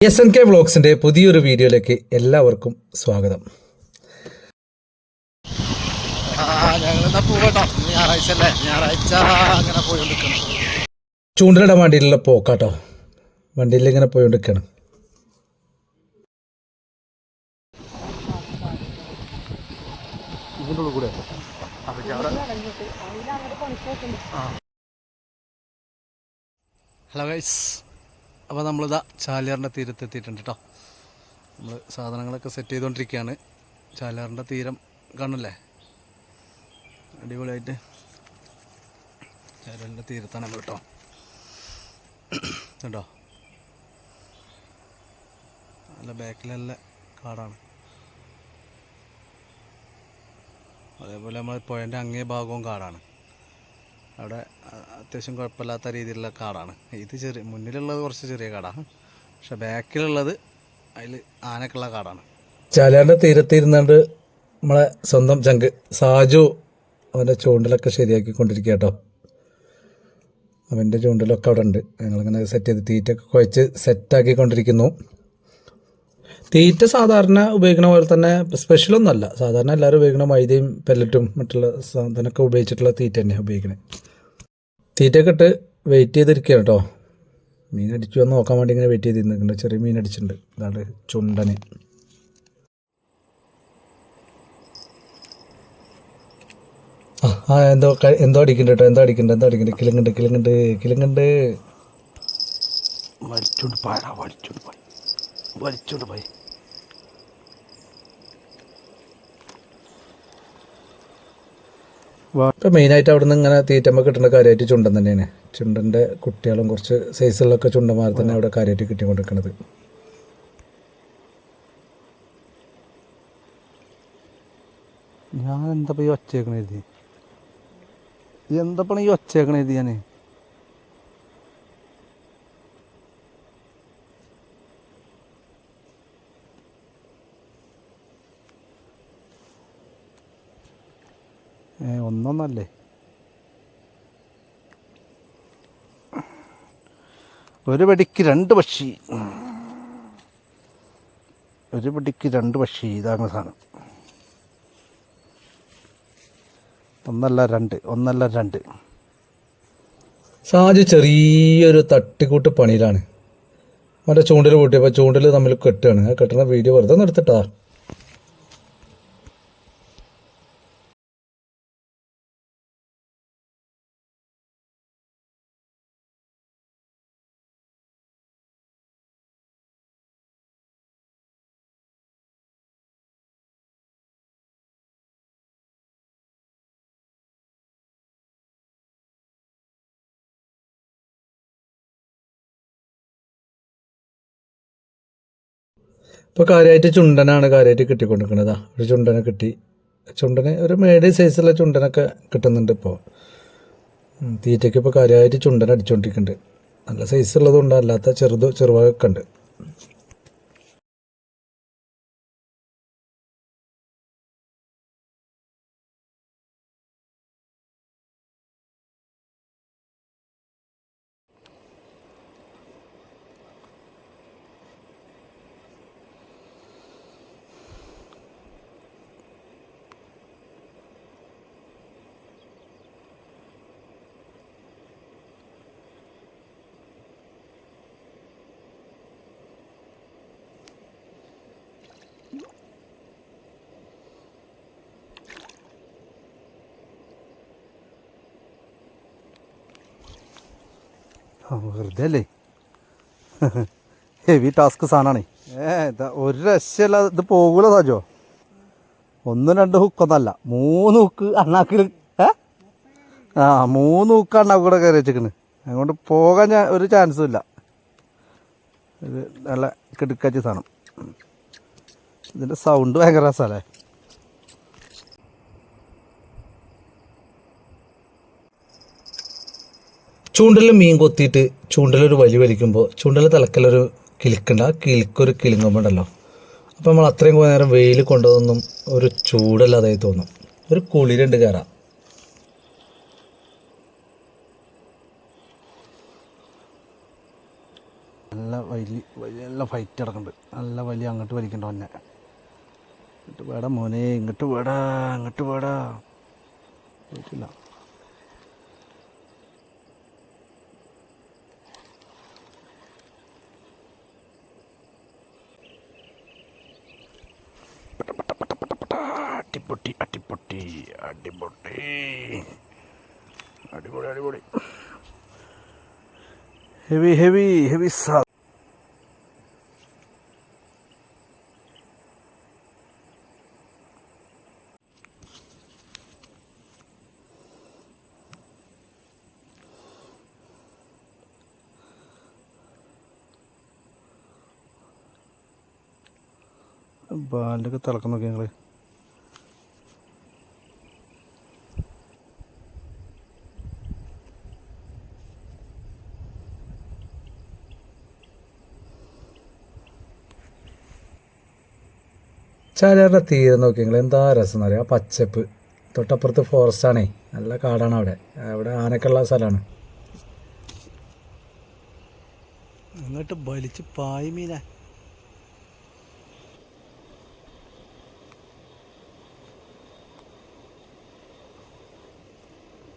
SNK വ്ളോഗ്സിൻ്റെ പുതിയൊരു വീഡിയോയിലേക്ക് എല്ലാവർക്കും സ്വാഗതം. ചൂണ്ടലിടാൻ വണ്ടിയിലുള്ള പോക്കാട്ടോ, വണ്ടിയിൽ ഇങ്ങനെ പോയിക്കൊണ്ടിരിക്കുകയാണ്. ഹലോ ഗൈസ്, അപ്പോൾ നമ്മളിതാ ചാലിയാറിൻ്റെ തീരത്തെത്തിയിട്ടുണ്ട് കേട്ടോ. നമ്മൾ സാധനങ്ങളൊക്കെ സെറ്റ് ചെയ്തുകൊണ്ടിരിക്കുകയാണ്. ചാലിയാറിൻ്റെ തീരം കാണില്ലേ, അടിപൊളിയായിട്ട് ചാലിയാറിൻ്റെ തീരത്താണ് നമ്മൾ കേട്ടോ. കേട്ടോ, നല്ല ബാക്കിലല്ല കാടാണ്. അതേപോലെ നമ്മൾ പുഴൻ്റെ അങ്ങേ ഭാഗവും കാടാണ്. അവിടെ അത്യാവശ്യം കുഴപ്പമില്ലാത്ത രീതിയിലുള്ള കാടാണ്. ഇത് മുന്നിലുള്ളത് കുറച്ച് ചെറിയ കാടാണ്, പക്ഷെ ബാക്കിലുള്ളത് അതിൽ ആനക്കുള്ള കാടാണ്. ചാലിയാറിൻ്റെ തീരത്തിരുന്നാണ്ട് നമ്മളെ സ്വന്തം ചങ്ക് സാജു അവൻ്റെ ചൂണ്ടലൊക്കെ ശരിയാക്കിക്കൊണ്ടിരിക്കുക കേട്ടോ. അവൻ്റെ ചൂണ്ടലൊക്കെ അവിടെ ഉണ്ട്. ഞങ്ങളിങ്ങനെ സെറ്റ് ചെയ്ത് തീറ്റയൊക്കെ കുഴച്ച് സെറ്റാക്കിക്കൊണ്ടിരിക്കുന്നു. തീറ്റ സാധാരണ ഉപയോഗിക്കുന്ന പോലെ തന്നെ സ്പെഷ്യലൊന്നുമല്ല. സാധാരണ എല്ലാവരും ഉപയോഗിക്കുന്ന മൈദയും പെല്ലറ്റും മറ്റുള്ള സാധനമൊക്കെ ഉപയോഗിച്ചിട്ടുള്ള തീറ്റ തന്നെയാണ് ഉപയോഗിക്കുന്നത്. തീറ്റയൊക്കെ ഇട്ട് വെയിറ്റ് ചെയ്തിരിക്കുകയാണ് കേട്ടോ. മീൻ അടിച്ചു വന്ന് നോക്കാൻ വേണ്ടി ഇങ്ങനെ വെയിറ്റ് ചെയ്ത് നിൽക്കുന്നുണ്ട്. ചെറിയ മീൻ അടിച്ചിട്ടുണ്ട്, അതാണ് ചുണ്ടന്. എന്തോ അടിക്കുന്നുണ്ട് കേട്ടോ, എന്തോ അടിക്കുന്നുണ്ട്. കിളിങ്ങുണ്ട് വലിച്ചോണ്ട് പോയി. ഇപ്പം മെയിനായിട്ട് അവിടെ നിന്ന് ഇങ്ങനെ തീറ്റമ്മ കിട്ടുന്ന കാര്യമായിട്ട് ചുണ്ടൻ തന്നെയാണ്. ചുണ്ടൻ്റെ കുട്ടികളും കുറച്ച് സൈസുകളിലൊക്കെ ചുണ്ടന്മാർ തന്നെ അവിടെ കാര്യമായിട്ട് കിട്ടിക്കൊണ്ടിരിക്കുന്നത്. ഞാൻ എന്താ ഈ ഒച്ചേക്കണെഴുതി ഞാൻ ഒന്നൊന്നല്ലേ. ഒരു വെടിക്ക് രണ്ട് പക്ഷി, ഇതാണ് സാധനം. ഒന്നല്ല രണ്ട്. സാജു ചെറിയൊരു തട്ടിക്കൂട്ട് പണിയിലാണ്. അവൻ്റെ ചൂണ്ടൽ കൂട്ടിയപ്പോൾ ചൂണ്ടൽ തമ്മിൽ കെട്ടുകയാണ്. ആ കെട്ടുന്ന വീഡിയോ വെറുതെ നിർത്തിട്ടാ. ഇപ്പോൾ കാര്യമായിട്ട് ചുണ്ടനാണ് കാര്യമായിട്ട് കിട്ടിക്കൊണ്ടിരിക്കുന്നത്. ഒരു ചുണ്ടനെ കിട്ടി. ചുണ്ടന് ഒരു മീഡിയം സൈസുള്ള ചുണ്ടനൊക്കെ കിട്ടുന്നുണ്ട് ഇപ്പോൾ. തീറ്റയ്ക്ക് ഇപ്പോൾ കാര്യമായിട്ട് ചുണ്ടൻ അടിച്ചുകൊണ്ടിരിക്കുന്നുണ്ട്. നല്ല സൈസുള്ളതുണ്ട്, അല്ലാത്ത ചെറുവകയൊക്കെ ഉണ്ട്. വെറുതെ അല്ലേ, ഹെവി ടാസ്ക് സാധനമാണ്. ഒരു രക്ഷയല്ല, ഇത് പോകൂല സാജോ. 1-2 ഹുക്കൊന്നല്ല, 3 ഹുക്ക് അണ്ണാക്കിൽ. 3 ഹുക്ക് അണ്ണാക്കൂടെ കയറി വെച്ചിരിക്കണ്. അതുകൊണ്ട് പോകാൻ ഒരു ചാൻസും ഇല്ല. ഇത് നല്ല കിടുക്കാച്ചി സാധനം. ഇതിൻ്റെ സൗണ്ട് ഭയങ്കര രസമല്ലേ. ചൂണ്ടലിൽ മീൻ കൊത്തിയിട്ട് ചൂണ്ടലൊരു വലിക്കുമ്പോൾ ചൂണ്ടൽ തലക്കലൊരു കിളിക്കുണ്ട്. ആ കിളിക്കൊരു കിളിങ്ങുമ്പോണ്ടല്ലോ, അപ്പോൾ നമ്മൾ അത്രയും നേരം വെയിൽ കൊണ്ടതൊന്നും ഒരു ചൂടല്ലാതായി തോന്നും. ഒരു കുളിരുണ്ട് കയറാം. നല്ല നല്ല ഫൈറ്റ് നടക്കുന്നുണ്ട്. നല്ല വലിയ അങ്ങോട്ട് വലിക്കണ്ട തന്നെ. ഇങ്ങോട്ട് വേടാ മോനെ, ഇങ്ങോട്ട് വേടാ പോയിട്ടില്ല. അടിപൊളി ഹെവി സാ. ബാലൊക്കെ തിളക്കം നോക്കി ഞങ്ങൾ. ചാലിയാറിൻ്റെ തീരം നോക്കി ഞങ്ങൾ. എന്താ രസം എന്ന് പറയാം. ആ പച്ചപ്പ്, തൊട്ടപ്പുറത്ത് ഫോറസ്റ്റാണേ, നല്ല കാടാണ് അവിടെ ആനക്കുള്ള സ്ഥലമാണ്. അങ്ങോട്ട് വലിച്ച് പായ് മീന.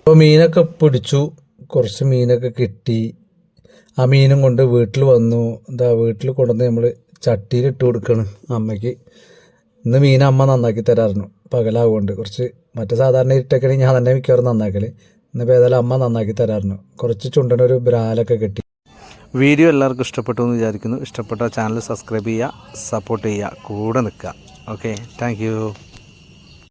അപ്പോൾ മീനൊക്കെ പിടിച്ചു, കുറച്ച് മീനൊക്കെ കിട്ടി. ആ മീനും കൊണ്ട് വീട്ടിൽ വന്നു. വീട്ടിൽ കൊണ്ടുവന്ന് നമ്മൾ ചട്ടിയിലിട്ട് കൊടുക്കണം അമ്മയ്ക്ക്. ഇന്ന് മീൻ അമ്മ നന്നാക്കി തരാറുണ്ട്, പകലാവുകൊണ്ട്. കുറച്ച് മറ്റേ സാധാരണ ഇരുട്ടൊക്കെ ഞാൻ തന്നെ മിക്കവാറും നന്നാക്കൽ. ഇന്നിപ്പോൾ ഏതായാലും അമ്മ നന്നാക്കി തരാറുണ്ട്. കുറച്ച് ചുണ്ടനൊരു ബ്രാലൊക്കെ കിട്ടി. വീഡിയോ എല്ലാവർക്കും ഇഷ്ടപ്പെട്ടു എന്ന് വിചാരിക്കുന്നു. ഇഷ്ടപ്പെട്ട ചാനൽ സബ്സ്ക്രൈബ് ചെയ്യുക, സപ്പോർട്ട് ചെയ്യുക, കൂടെ നിൽക്കുക. Okay, thank you.